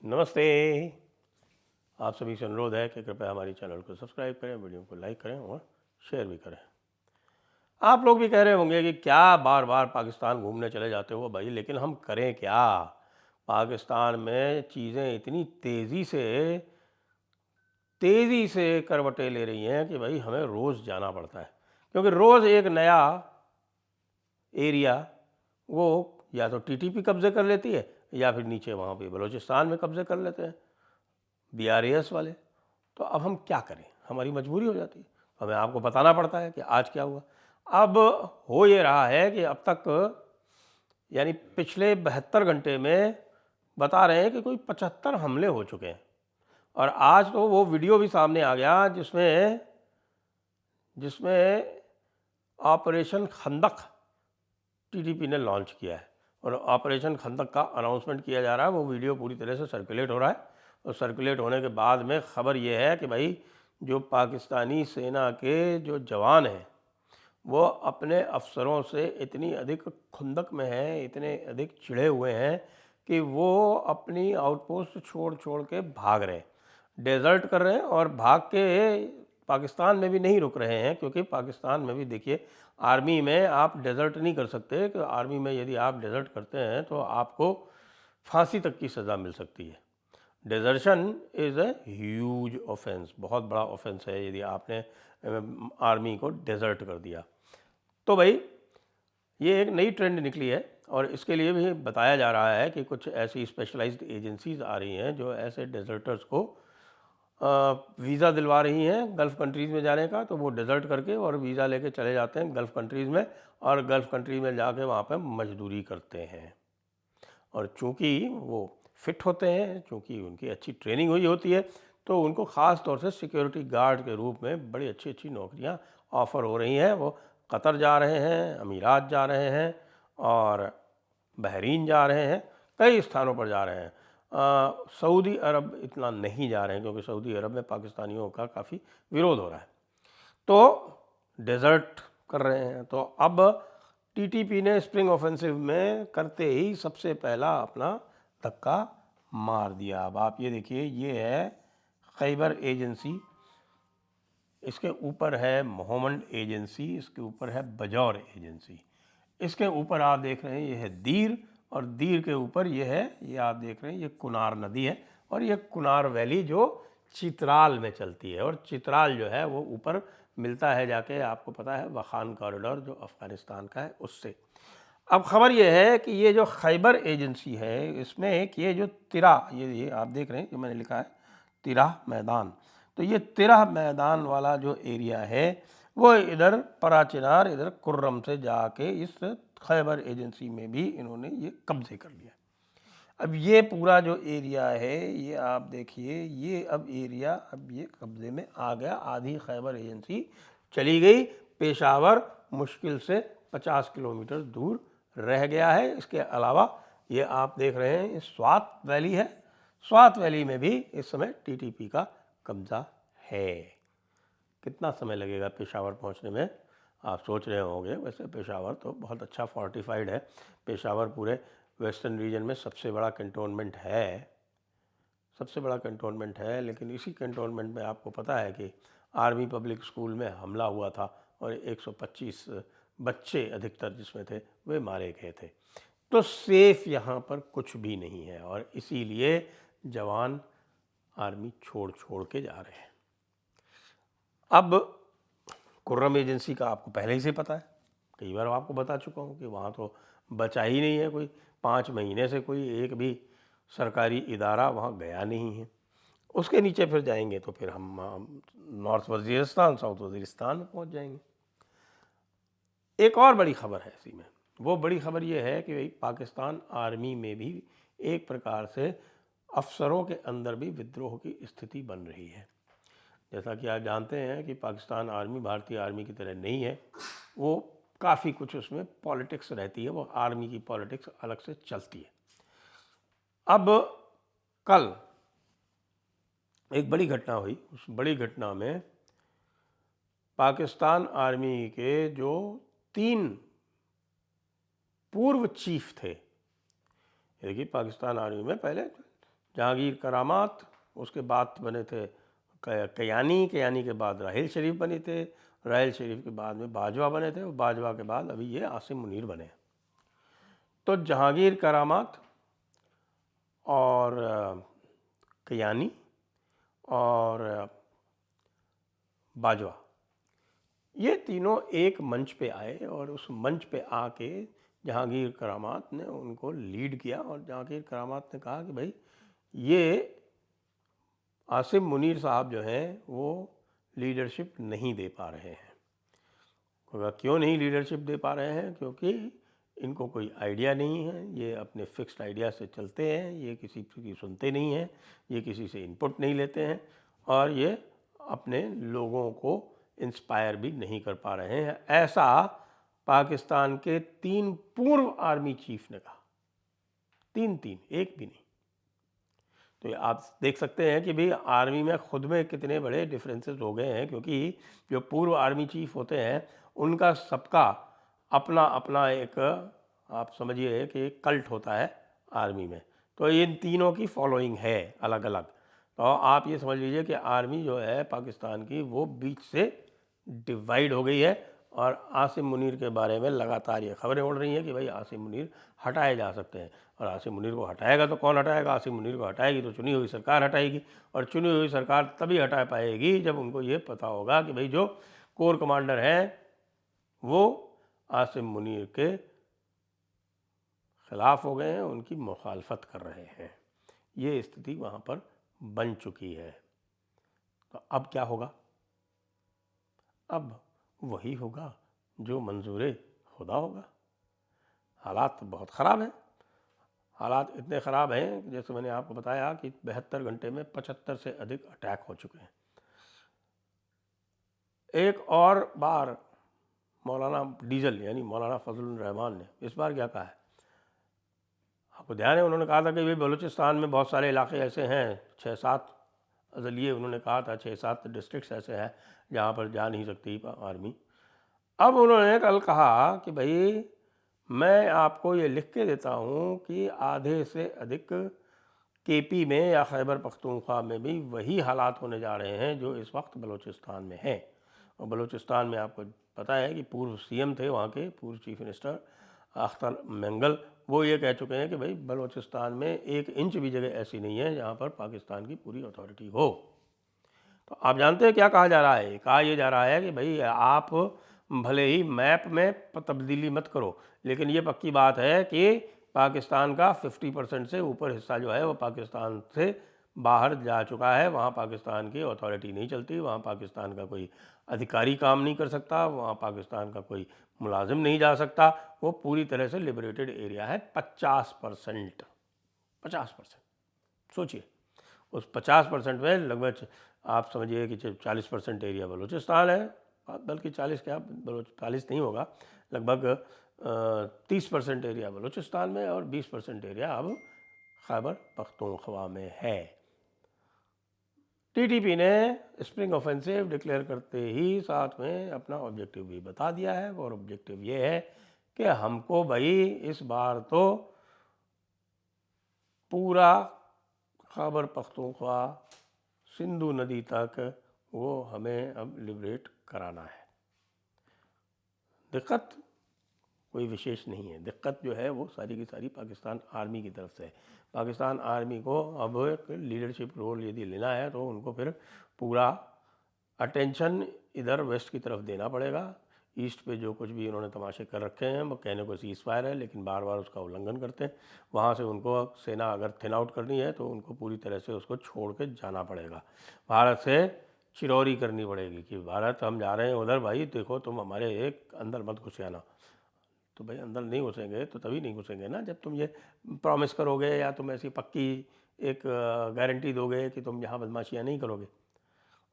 नमस्ते। आप सभी से अनुरोध है कि कृपया हमारे चैनल को सब्सक्राइब करें, वीडियो को लाइक करें और शेयर भी करें। आप लोग भी कह रहे होंगे कि क्या बार बार पाकिस्तान घूमने चले जाते हो भाई, लेकिन हम करें क्या। पाकिस्तान में चीज़ें इतनी तेज़ी से करवटें ले रही हैं कि भाई हमें रोज़ जाना पड़ता है, क्योंकि रोज़ एक नया एरिया वो या तो टीटीपी कब्जे कर लेती है या फिर नीचे वहाँ पे बलूचिस्तान में कब्जे कर लेते हैं बीआरएस वाले। तो अब हम क्या करें, हमारी मजबूरी हो जाती है, हमें आपको बताना पड़ता है कि आज क्या हुआ। अब हो ये रहा है कि अब तक यानी पिछले 72 घंटे में बता रहे हैं कि कोई 75 हमले हो चुके हैं। और आज तो वो वीडियो भी सामने आ गया जिसमें ऑपरेशन खंदक टीटीपी ने लॉन्च किया है और ऑपरेशन खंदक का अनाउंसमेंट किया जा रहा है। वो वीडियो पूरी तरह से सर्कुलेट हो रहा है और सर्कुलेट होने के बाद में ख़बर ये है कि भाई जो पाकिस्तानी सेना के जो जवान हैं वो अपने अफसरों से इतनी अधिक खुंदक में हैं, इतने अधिक चिढ़े हुए हैं कि वो अपनी आउटपोस्ट छोड़ के भाग रहे हैं, डेजर्ट कर रहे हैं और भाग के पाकिस्तान में भी नहीं रुक रहे हैं। क्योंकि पाकिस्तान में भी देखिए, आर्मी में आप डेजर्ट नहीं कर सकते कि आर्मी में यदि आप डेजर्ट करते हैं तो आपको फांसी तक की सज़ा मिल सकती है। Desertion is a huge offence, बहुत बड़ा ऑफेंस है यदि आपने आर्मी को डेजर्ट कर दिया। तो भाई ये एक नई ट्रेंड निकली है और इसके लिए भी बताया जा रहा है कि कुछ ऐसी स्पेशलाइज्ड एजेंसीज आ रही हैं जो ऐसे डेजर्टर्स को वीज़ा दिलवा रही हैं गल्फ़ कंट्रीज़ में जाने का। तो वो डेजर्ट करके और वीज़ा लेके चले जाते हैं गल्फ़ कंट्रीज़ में और गल्फ़ कंट्रीज़ में जाके वहाँ पे मजदूरी करते हैं। और चूँकि वो फिट होते हैं, चूँकि उनकी अच्छी ट्रेनिंग हुई होती है, तो उनको ख़ास तौर से सिक्योरिटी गार्ड के रूप में बड़ी अच्छी अच्छी नौकरियाँ ऑफ़र हो रही हैं। वो कतर जा रहे हैं, अमीरात जा रहे हैं और बहरीन जा रहे हैं, कई स्थानों पर जा रहे हैं। सऊदी अरब इतना नहीं जा रहे हैं क्योंकि सऊदी अरब में पाकिस्तानियों का काफ़ी विरोध हो रहा है, तो डेजर्ट कर रहे हैं। तो अब टीटीपी ने स्प्रिंग ऑफेंसिव में करते ही सबसे पहला अपना धक्का मार दिया। अब आप ये देखिए, ये है खैबर एजेंसी, इसके ऊपर है मोहम्मद एजेंसी, इसके ऊपर है बजौर एजेंसी, इसके ऊपर आप देख रहे हैं ये है दीर, और दीर के ऊपर ये है, ये आप देख रहे हैं ये कुनार नदी है और ये कुनार वैली जो चित्राल में चलती है। और चित्राल जो है वो ऊपर मिलता है जाके, आपको पता है, वखान कॉरिडोर जो अफ़गानिस्तान का है उससे। अब ख़बर ये है कि ये जो खैबर एजेंसी है इसमें एक ये जो तिरा, ये आप देख रहे हैं कि मैंने लिखा है तिरा मैदान, तो ये तिरा मैदान वाला जो एरिया है वो इधर पराचिनार, इधर कुर्रम से जाके इस खैबर एजेंसी में भी इन्होंने ये कब्जे कर लिया। अब ये पूरा जो एरिया है ये आप देखिए, ये अब एरिया अब ये कब्जे में आ गया। आधी खैबर एजेंसी चली गई, पेशावर मुश्किल से 50 किलोमीटर दूर रह गया है। इसके अलावा ये आप देख रहे हैं स्वात वैली है, स्वात वैली में भी इस समय टीटीपी का कब्जा है। कितना समय लगेगा पेशावर पहुंचने में, आप सोच रहे होंगे। वैसे पेशावर तो बहुत अच्छा फोर्टिफाइड है, पेशावर पूरे वेस्टर्न रीजन में सबसे बड़ा कैंटोनमेंट है, सबसे बड़ा कैंटोनमेंट है। लेकिन इसी कैंटोनमेंट में आपको पता है कि आर्मी पब्लिक स्कूल में हमला हुआ था और 125 बच्चे अधिकतर जिसमें थे वे मारे गए थे। तो सेफ यहाँ पर कुछ भी नहीं है और इसीलिए जवान आर्मी छोड़ के जा रहे हैं। अब कुर्रम एजेंसी का आपको पहले ही से पता है, कई बार आपको बता चुका हूँ कि वहाँ तो बचा ही नहीं है कोई। 5 महीने से कोई एक भी सरकारी इदारा वहाँ गया नहीं है। उसके नीचे फिर जाएंगे तो फिर हम नॉर्थ वजीरिस्तान, साउथ वजीरिस्तान में पहुँच जाएंगे। एक और बड़ी खबर है इसी में, वो बड़ी खबर ये है कि भाई पाकिस्तान आर्मी में भी एक प्रकार से अफसरों के अंदर भी विद्रोह की स्थिति बन रही है। जैसा कि आप जानते हैं कि पाकिस्तान आर्मी भारतीय आर्मी की तरह नहीं है, वो काफ़ी कुछ उसमें पॉलिटिक्स रहती है, वो आर्मी की पॉलिटिक्स अलग से चलती है। अब कल एक बड़ी घटना हुई, उस बड़ी घटना में पाकिस्तान आर्मी के जो 3 पूर्व चीफ थे, देखिए पाकिस्तान आर्मी में पहले जहांगीर करामात, उसके बाद बने थे कयानी, कयानी के बाद राहिल शरीफ बने थे, राहिल शरीफ के बाद में बाजवा बने थे, और बाजवा के बाद अभी ये आसिम मुनीर बने। तो जहांगीर करामात और कयानी और बाजवा, ये तीनों एक मंच पे आए और उस मंच पे आके जहांगीर करामात ने उनको लीड किया। और जहांगीर करामात ने कहा कि भाई ये आसिम मुनीर साहब जो हैं वो लीडरशिप नहीं दे पा रहे हैं। क्यों नहीं लीडरशिप दे पा रहे हैं? क्योंकि इनको कोई आइडिया नहीं है, ये अपने फिक्स्ड आइडिया से चलते हैं, ये किसी की सुनते नहीं हैं, ये किसी से इनपुट नहीं लेते हैं, और ये अपने लोगों को इंस्पायर भी नहीं कर पा रहे हैं। ऐसा पाकिस्तान के 3 पूर्व आर्मी चीफ ने कहा। 3, एक भी नहीं। तो आप देख सकते हैं कि भाई आर्मी में खुद में कितने बड़े डिफरेंसेस हो गए हैं, क्योंकि जो पूर्व आर्मी चीफ होते हैं उनका सबका अपना अपना एक, आप समझिए कि कल्ट होता है आर्मी में। तो इन तीनों की फॉलोइंग है अलग अलग। तो आप ये समझ लीजिए कि आर्मी जो है पाकिस्तान की वो बीच से डिवाइड हो गई है। और आसिम मुनीर के बारे में लगातार ये खबरें उड़ रही हैं कि भाई आसिम मुनीर हटाए जा सकते हैं। और आसिम मुनीर को हटाएगा तो कौन हटाएगा? आसिम मुनीर को हटाएगी तो चुनी हुई सरकार हटाएगी, और चुनी हुई सरकार तभी हटा पाएगी जब उनको ये पता होगा कि भाई जो कोर कमांडर हैं वो आसिम मुनीर के ख़िलाफ़ हो गए हैं, उनकी मुखालफत कर रहे हैं। ये स्थिति वहाँ पर बन चुकी है। तो अब क्या होगा? अब वही होगा जो मंजूर खुदा होगा। हालात बहुत ख़राब हैं। हालात इतने ख़राब हैं जैसे मैंने आपको बताया कि 72 घंटे में 75 से अधिक अटैक हो चुके हैं। एक और बार मौलाना डीजल यानी मौलाना फजलुर रहमान ने इस बार क्या कहा है? आपको ध्यान है, उन्होंने कहा था कि भाई बलूचिस्तान में बहुत सारे इलाके ऐसे हैं, 6-7 अज़लिए उन्होंने कहा था 6-7 डिस्ट्रिक्ट्स ऐसे हैं जहाँ पर जा नहीं सकती आर्मी। अब उन्होंने कल कहा कि भाई मैं आपको ये लिख के देता हूँ कि आधे से अधिक केपी में या खैबर पख्तूनख्वा में भी वही हालात होने जा रहे हैं जो इस वक्त बलूचिस्तान में हैं। और बलूचिस्तान में आपको पता है कि पूर्व सीएम थे वहाँ के, पूर्व चीफ मिनिस्टर अख्तर मेंगल, वो ये कह चुके हैं कि भाई बलूचिस्तान में 1 इंच भी जगह ऐसी नहीं है जहाँ पर पाकिस्तान की पूरी अथॉरिटी हो। तो आप जानते हैं क्या कहा जा रहा है? कहा यह जा रहा है कि भाई आप भले ही मैप में तब्दीली मत करो, लेकिन ये पक्की बात है कि पाकिस्तान का 50% से ऊपर हिस्सा जो है वो पाकिस्तान से बाहर जा चुका है। वहाँ पाकिस्तान की अथॉरिटी नहीं चलती, वहाँ पाकिस्तान का कोई अधिकारी काम नहीं कर सकता, वहाँ पाकिस्तान का कोई मुलाजिम नहीं जा सकता। वो पूरी तरह से लिबरेटेड एरिया है। 50%। सोचिए, उस 50% में लगभग आप समझिए कि 40% एरिया बलूचिस्तान है, बल्कि 40 क्या, 40 नहीं होगा, लगभग 30% एरिया बलूचिस्तान में और 20% एरिया अब खैबर पख्तूनख्वा में है। टीटीपी ने स्प्रिंग ऑफेंसिव डिक्लेयर करते ही साथ में अपना ऑब्जेक्टिव भी बता दिया है, और ऑब्जेक्टिव ये है कि हमको भाई इस बार तो पूरा खैबर पख्तूनख्वा सिंधु नदी तक वो हमें अब लिबरेट कराना है। दिक्कत कोई विशेष नहीं है, दिक्कत जो है वो सारी की सारी पाकिस्तान आर्मी की तरफ से है। पाकिस्तान आर्मी को अब एक लीडरशिप रोल यदि लेना है तो उनको फिर पूरा अटेंशन इधर वेस्ट की तरफ देना पड़ेगा। ईस्ट पे जो कुछ भी उन्होंने तमाशे कर रखे हैं, वो कहने को सीज़ फायर है लेकिन बार बार उसका उल्लंघन करते हैं। वहाँ से उनको सेना अगर थिन आउट करनी है तो उनको पूरी तरह से उसको छोड़ के जाना पड़ेगा। भारत से चिरौरी करनी पड़ेगी कि भारत हम जा रहे हैं उधर, भाई देखो तुम हमारे एक अंदर मत घुस आना। तो भाई अंदर नहीं घुसेंगे तो तभी नहीं घुसेंगे ना जब तुम ये प्रॉमिस करोगे या तुम ऐसी पक्की एक गारंटी दोगे कि तुम यहाँ बदमाशियाँ नहीं करोगे।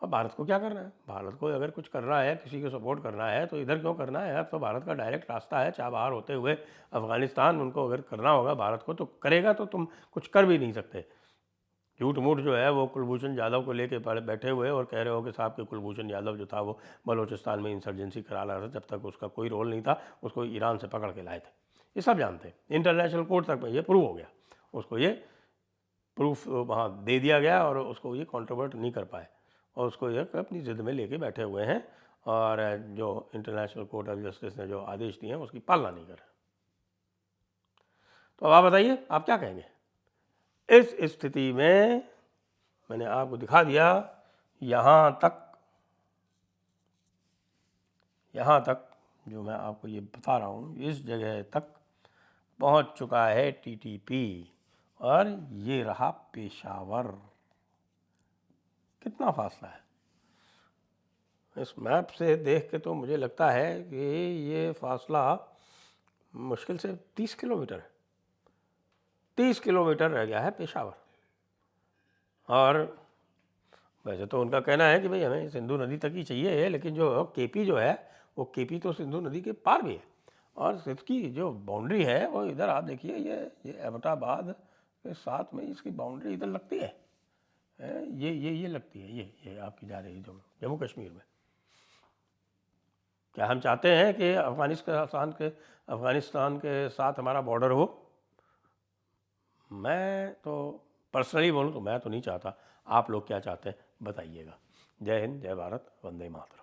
और भारत को क्या करना है? भारत को अगर कुछ करना है, किसी को सपोर्ट करना है तो इधर क्यों करना है? अब तो भारत का डायरेक्ट रास्ता है चाबहार होते हुए अफ़गानिस्तान। उनको अगर करना होगा भारत को तो करेगा, तो तुम कुछ कर भी नहीं सकते। झूठ मूठ जो है वो कुलभूषण यादव को लेके बैठे हुए और कह रहे हो कि साहब कि कुलभूषण यादव जो था वो बलूचिस्तान में इंसर्जेंसी करा रहा था, जब तक उसका कोई रोल नहीं था उसको ईरान से पकड़ के लाए थे। ये सब जानते हैं, इंटरनेशनल कोर्ट तक में ये प्रूव हो गया, उसको ये प्रूफ वहाँ दे दिया गया और उसको ये कॉन्ट्रोवर्ट नहीं कर पाए और उसको ये अपनी ज़िद में लेके बैठे हुए हैं और जो इंटरनेशनल कोर्ट ऑफ जस्टिस ने जो आदेश दिए हैं उसकी पालना नहीं कर रहे। तो अब आप बताइए, आप क्या कहेंगे? इस स्थिति में मैंने आपको दिखा दिया, यहाँ तक जो मैं आपको ये बता रहा हूँ, इस जगह तक पहुँच चुका है टीटीपी और ये रहा पेशावर। कितना फासला है? इस मैप से देख के तो मुझे लगता है कि ये फासला मुश्किल से 30 किलोमीटर है। 30 किलोमीटर रह गया है पेशावर। और वैसे तो उनका कहना है कि भाई हमें सिंधु नदी तक ही चाहिए, लेकिन जो केपी जो है वो केपी तो सिंधु नदी के पार भी है और इसकी जो बाउंड्री है वो इधर आप देखिए, ये अहमदाबाद के साथ में इसकी बाउंड्री इधर लगती है, ये लगती है, ये आपकी जा रही है जो जम्मू कश्मीर में। क्या हम चाहते हैं कि अफ़गानिस्तान के साथ हमारा बॉर्डर हो? मैं तो पर्सनली बोलूँ तो मैं तो नहीं चाहता। आप लोग क्या चाहते हैं बताइएगा। जय हिंद, जय भारत, वंदे मातरम।